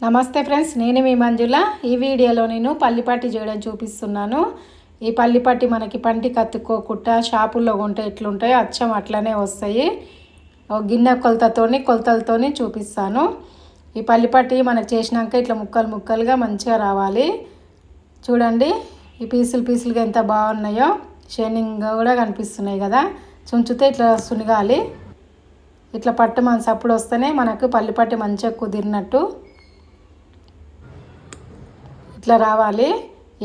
నమస్తే ఫ్రెండ్స్, నేను మీ మంజుల. ఈ వీడియోలో నేను పల్లిపట్టి చేయడం చూపిస్తున్నాను. ఈ పల్లిపట్టి మనకి పంటి కత్తుకోకుండా షాపుల్లో కొంటే ఎట్లుంటాయో అచ్చం అట్లనే వస్తాయి. గిన్నె కొలతలతోని చూపిస్తాను. ఈ పల్లిపట్టి మనకు చేసినాక ఇట్లా ముక్కలు ముక్కలుగా మంచిగా రావాలి. చూడండి, ఈ పీసులుగా ఎంత బాగున్నాయో, షైనింగ్ కూడా కనిపిస్తున్నాయి కదా. చుంచితే ఇట్లా సునగాలి. ఇట్లా పట్టు మన సప్పుడు వస్తేనే మనకు పల్లిపట్టి మంచిగా కుదిరినట్టు. ఇట్లా రావాలి.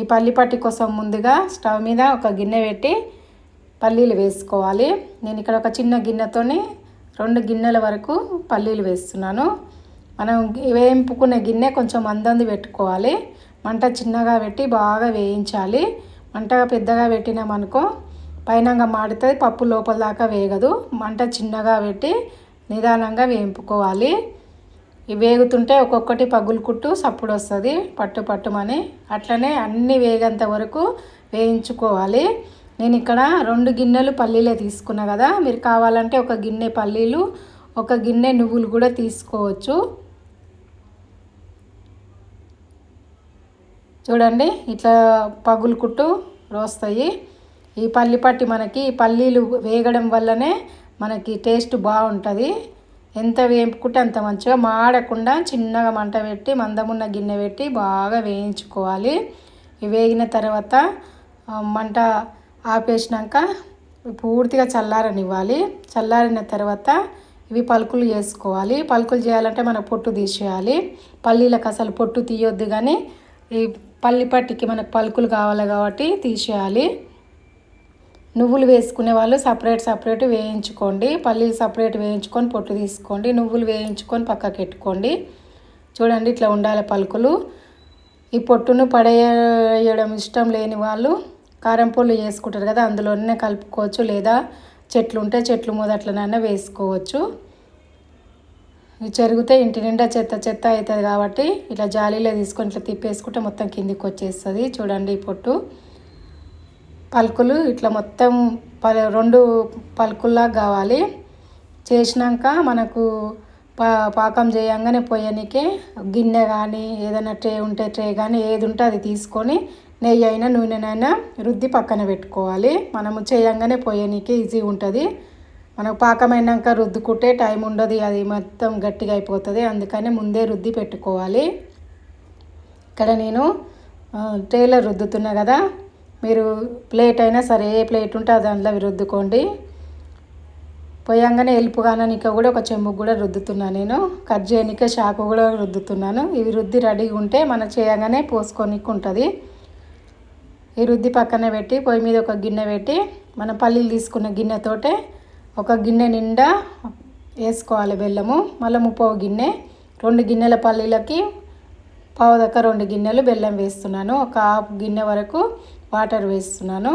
ఈ పల్లిపట్టి కోసం ముందుగా స్టవ్ మీద ఒక గిన్నె పెట్టి పల్లీలు వేసుకోవాలి. నేను ఇక్కడ ఒక చిన్న గిన్నెతోని 2 గిన్నెల వరకు పల్లీలు వేస్తున్నాను. మనం వేయింపుకునే గిన్నె కొంచెం మందంది పెట్టుకోవాలి. మంట చిన్నగా పెట్టి బాగా వేయించాలి. మంట పెద్దగా పెట్టినామనుకో పైనంగా మాడుతుంది, పప్పు లోపల దాకా వేగదు. మంట చిన్నగా పెట్టి నిదానంగా వేయింపుకోవాలి. ఇవి వేగుతుంటే ఒక్కొక్కటి పగులుకుంటూ సప్పుడు వస్తుంది, పట్టుమని. అట్లనే అన్నీ వేగంత వరకు వేయించుకోవాలి. నేను ఇక్కడ 2 గిన్నెలు పల్లీలే తీసుకున్నా కదా. మీరు కావాలంటే ఒక గిన్నె పల్లీలు, ఒక గిన్నె నువ్వులు కూడా తీసుకోవచ్చు. చూడండి, ఇట్లా పగులుకుంటూ రోస్తాయి. ఈ పల్లిపట్టి మనకి పల్లీలు వేగడం వల్లనే మనకి టేస్ట్ బాగుంటుంది. ఎంత వేపుకుంటే అంత మంచిగా మాడకుండా చిన్నగా మంట పెట్టి మందమున్న గిన్నె పెట్టి బాగా వేయించుకోవాలి. వేగిన తర్వాత మంట ఆపేసినాక పూర్తిగా చల్లారనివ్వాలి. చల్లారిన తర్వాత ఇవి పలుకులు చేసుకోవాలి. పలుకులు చేయాలంటే మన పొట్టు తీసేయాలి. పల్లీలకు అసలు పొట్టు తీయొద్దు, కానీ ఈ పల్లిపట్టికి మనకు పలుకులు కావాలి కాబట్టి తీసేయాలి. నువ్వులు వేసుకునే వాళ్ళు సపరేట్ వేయించుకోండి. పల్లీలు సపరేట్ వేయించుకొని పొట్టు తీసుకోండి. నువ్వులు వేయించుకొని పక్కకి పెట్టుకోండి. చూడండి, ఇట్లా ఉండాలి పలుకులు. ఈ పొట్టును పడేయడం ఇష్టం లేని వాళ్ళు కారం పొళ్ళు చేసుకుంటారు కదా, అందులోనే కలుపుకోవచ్చు. లేదా చెట్లు ఉంటే చెట్లు మొదట్లనైనా వేసుకోవచ్చు. చెరిగితే ఇంటి నిండా చెత్త అవుతుంది కాబట్టి ఇట్లా జాలీలో తీసుకొని ఇట్లా తిప్పేసుకుంటే మొత్తం కిందికి వచ్చేస్తుంది. చూడండి, ఈ పొట్టు పలుకులు ఇట్లా మొత్తం 2 పలుకుల్లా కావాలి. చేసినాక మనకు పాకం చేయంగానే పొయ్యనికే గిన్నె కానీ ఏదైనా ట్రే ఉంటే ట్రే కానీ ఏది ఉంటే అది తీసుకొని నెయ్యి అయినా నూనెనైనా రుద్ది పక్కన పెట్టుకోవాలి. మనము చేయంగానే పొయ్యనికే ఈజీ ఉంటుంది. మనకు పాకమైనాక రుద్దుకుంటే టైం ఉండదు, అది మొత్తం గట్టిగా అయిపోతుంది. అందుకని ముందే రుద్ది పెట్టుకోవాలి. ఇక్కడ నేను ట్రేలో రుద్దుతున్నా కదా, మీరు ప్లేట్ అయినా సరే ఏ ప్లేట్ ఉంటే దాంట్లో రుద్దుకోండి. పోయంగానే ఎలుపుగాననిక కూడా ఒక చెంబుకు కూడా రుద్దుతున్నాను. నేను కట్ చేయనిక చాకు కూడా రుద్దుతున్నాను. ఇవి రుద్ది రెడీగా ఉంటే మనం చేయగానే పోసుకోనికి ఉంటుంది. ఈ రుద్ది పక్కన పెట్టి పొయ్యి మీద ఒక గిన్నె పెట్టి మనం పల్లీలు తీసుకున్న గిన్నెతోటే ఒక గిన్నె నిండా వేసుకోవాలి బెల్లము. మళ్ళీ 30 గిన్నె, 2 గిన్నెల పల్లీలకి పావుదక్క 2 గిన్నెలు బెల్లం వేస్తున్నాను. ఒక హాఫ్ గిన్నె వరకు వాటర్ వేస్తున్నాను.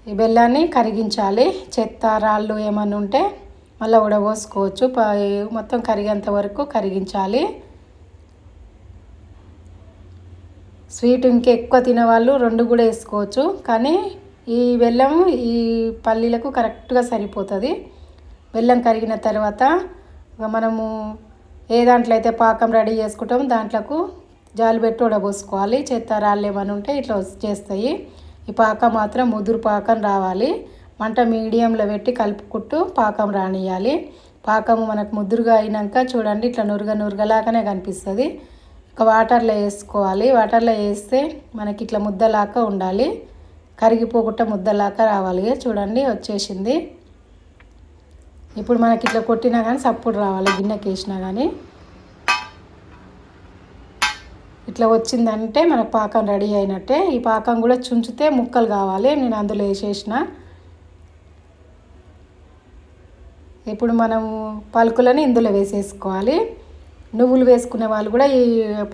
ఈ బెల్లాన్ని కరిగించాలి. చెత్త రాళ్ళు ఏమన్నా ఉంటే మళ్ళీ ఉడబోసుకోవచ్చు. మొత్తం కరిగేంత వరకు కరిగించాలి. స్వీట్ ఇంకెక్కువ తినేవాళ్ళు 2 కూడా వేసుకోవచ్చు, కానీ ఈ బెల్లం ఈ పల్లీలకు కరెక్ట్గా సరిపోతుంది. బెల్లం కరిగిన తర్వాత మనము ఏ దాంట్లో అయితే పాకం రెడీ చేసుకుంటామో దాంట్లోకి జాలి పెట్టి ఉడబోసుకోవాలి. చెత్త రాళ్ళు ఏమైనా ఉంటే ఇట్లా చేస్తాయి. ఈ పాకం మాత్రం ముదురు పాకం రావాలి. మంట మీడియంలో పెట్టి కలుపుకుంటూ పాకం రానియాలి. పాకం మనకు ముదురుగా అయినాక చూడండి, ఇట్లా నురగలాగానే కనిపిస్తుంది. ఇక వాటర్లో వేసుకోవాలి. వాటర్లో వేస్తే మనకి ఇట్లా ముద్దలాగా ఉండాలి, కరిగిపోకుండా ముద్దలాగా రావాలి. చూడండి, వచ్చేసింది. ఇప్పుడు మనకి ఇట్లా కొట్టినా కానీ సప్పుడు రావాలి, గిన్నెకి వేసినా కానీ. ఇట్లా వచ్చిందంటే మనకు పాకం రెడీ అయినట్టే. ఈ పాకం కూడా చుంచితే ముక్కలు కావాలి. నేను అందులో వేసేసిన. ఇప్పుడు మనము పలుకులని ఇందులో వేసేసుకోవాలి. నువ్వులు వేసుకునే వాళ్ళు కూడా ఈ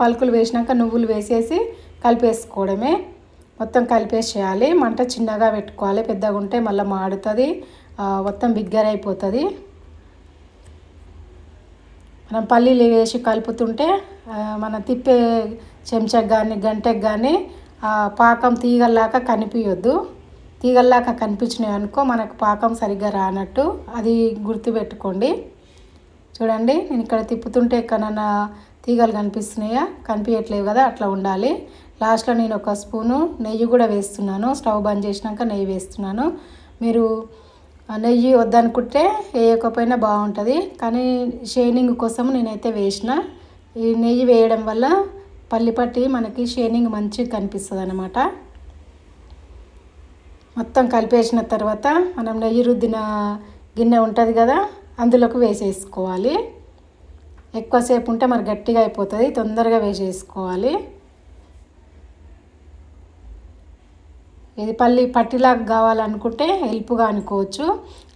పలుకులు వేసినాక నువ్వులు వేసేసి కలిపేసుకోవడమే. మొత్తం కలిపేసేయాలి. మంట చిన్నగా పెట్టుకోవాలి, పెద్దగా ఉంటే మళ్ళీ మాడుతుంది, మొత్తం బిగ్గరైపోతుంది. మనం పల్లీలు వేసి కలుపుతుంటే మన తిప్పే చెంచాకు కానీ గంటకు కానీ పాకం తీగల్లాగా కనిపించొద్దు. తీగల్లాగా కనిపించినాయి అనుకో మనకు పాకం సరిగ్గా రానట్టు, అది గుర్తుపెట్టుకోండి. చూడండి, నేను ఇక్కడ తిప్పుతుంటే ఎక్కడన్నా తీగలు కనిపిస్తున్నాయా, కనిపించట్లేవు కదా, అట్లా ఉండాలి. లాస్ట్లో నేను ఒక స్పూను నెయ్యి కూడా వేస్తున్నాను. స్టవ్ బంద్ చేసినాక నెయ్యి వేస్తున్నాను. మీరు నెయ్యి వద్దనుకుంటే వేయకపోయినా బాగుంటుంది, కానీ షైనింగ్ కోసం నేనైతే వేసిన. ఈ నెయ్యి వేయడం వల్ల పల్లిపట్టి మనకి షైనింగ్ మంచిగా కనిపిస్తుంది అన్నమాట. మొత్తం కలిపేసిన తర్వాత మనం నెయ్యి రుద్దిన గిన్నె ఉంటుంది కదా, అందులోకి వేసేసుకోవాలి. ఎక్కువసేపు ఉంటే మరి గట్టిగా అయిపోతుంది, తొందరగా వేసేసుకోవాలి. ఇది పల్లి పట్టిలాగా కావాలనుకుంటే హెల్ప్గా అనుకోవచ్చు,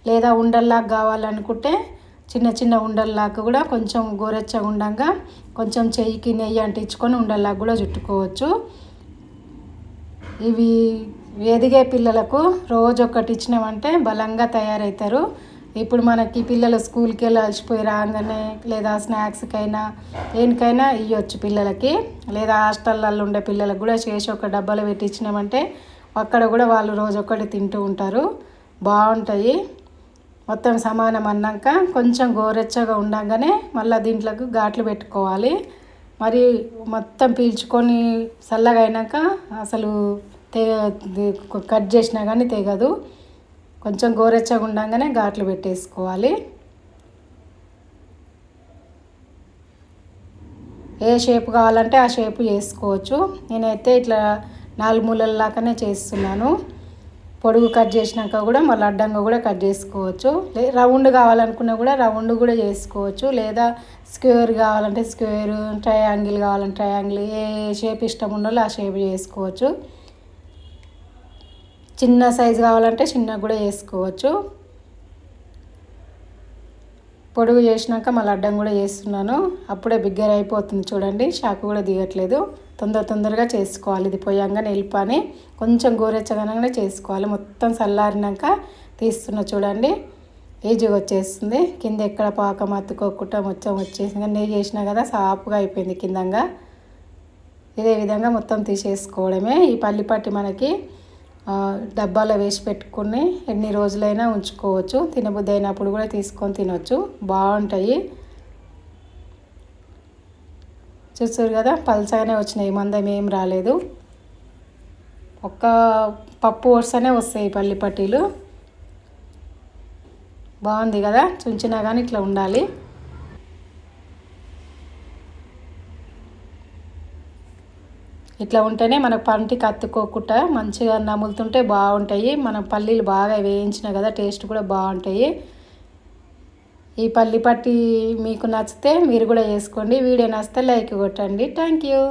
లేదా ఉండల్లాగా కావాలనుకుంటే చిన్న చిన్న ఉండల్లాగా కూడా కొంచెం గోరెచ్చగా ఉండగా కొంచెం చెయ్యికి నెయ్యి అంటించుకొని ఉండల్లాగా కూడా చుట్టుకోవచ్చు. ఇవి ఎదిగే పిల్లలకు రోజు ఒకటి ఇచ్చినామంటే బలంగా తయారవుతారు. ఇప్పుడు మనకి పిల్లలు స్కూల్కి వెళ్ళి అలసిపోయి రాగానే లేదా స్నాక్స్కైనా దేనికైనా ఇవ్వచ్చు పిల్లలకి, లేదా హాస్టల్లో ఉండే పిల్లలకు కూడా చేసి ఒక డబ్బాలో పెట్టి ఇచ్చినామంటే అక్కడ కూడా వాళ్ళు రోజు ఒకటి తింటూ ఉంటారు, బాగుంటాయి. మొత్తం సమానం అన్నాక కొంచెం గోరెచ్చగా ఉండగానే మళ్ళీ దీంట్లోకి ఘాట్లు పెట్టుకోవాలి. మరి మొత్తం పీల్చుకొని చల్లగా అయినాక అసలు కట్ చేసినా కానీ తెగదు. కొంచెం గోరెచ్చగా ఉండగానే ఘాట్లు పెట్టేసుకోవాలి. ఏ షేప్ కావాలంటే ఆ షేపు చేసుకోవచ్చు. నేనైతే ఇట్లా 4 మూలల్లాగానే చేస్తున్నాను. పొడుగు కట్ చేసినాక కూడా మళ్ళీ అడ్డంగా కూడా కట్ చేసుకోవచ్చు. రౌండ్ కావాలనుకున్నా కూడా రౌండ్ కూడా చేసుకోవచ్చు, లేదా స్క్వేర్ కావాలంటే స్క్వేర్, ట్రయాంగిల్ కావాలంటే ట్రయాంగిల్, ఏ షేప్ ఇష్టం ఉన్నో ఆ షేప్ చేసుకోవచ్చు. చిన్న సైజు కావాలంటే చిన్నగా కూడా చేసుకోవచ్చు. పొడుగు చేసినాక మళ్ళీ అడ్డం కూడా చేస్తున్నాను. అప్పుడే బిగ్గర అయిపోతుంది చూడండి, షాకు కూడా దిగట్లేదు. తొందరగా చేసుకోవాలి. ఇది పోయంగానే వెళ్ళిపోయి కొంచెం గోరెచ్చగానే చేసుకోవాలి. మొత్తం చల్లారినాక తీస్తున్నా చూడండి, ఈజీగా వచ్చేస్తుంది. కింద ఎక్కడ పాకం అతుక్కోకుండా మొత్తం వచ్చేసింది. నెయ్యి చేసినా కదా సాపుగా అయిపోయింది కిందంగా. ఇదే విధంగా మొత్తం తీసేసుకోవడమే. ఈ పల్లిపట్టి మనకి డబ్బాలో వేసి పెట్టుకుని ఎన్ని రోజులైనా ఉంచుకోవచ్చు. తినబుద్ధి అయినప్పుడు కూడా తీసుకొని తినవచ్చు, బాగుంటాయి. చూస్తారు కదా, పల్చగానే వచ్చినాయి, మందం ఏం రాలేదు. ఒక్క పప్పు వరుసనే వస్తాయి పల్లి పట్టీలు. బాగుంది కదా, చుంచినా కానీ ఇట్లా ఉండాలి. ఇట్లా ఉంటేనే మనకు పంటికి అతుక్కోకుండా మంచిగా నములుతుంటే బాగుంటాయి. మనం పల్లీలు బాగా వేయించినా కదా టేస్ట్ కూడా బాగుంటాయి. ఈ పల్లి పట్టి మీకు నచ్చితే మీరు కూడా చేసుకోండి. వీడియో నచ్చితే లైక్ కొట్టండి. Thank you.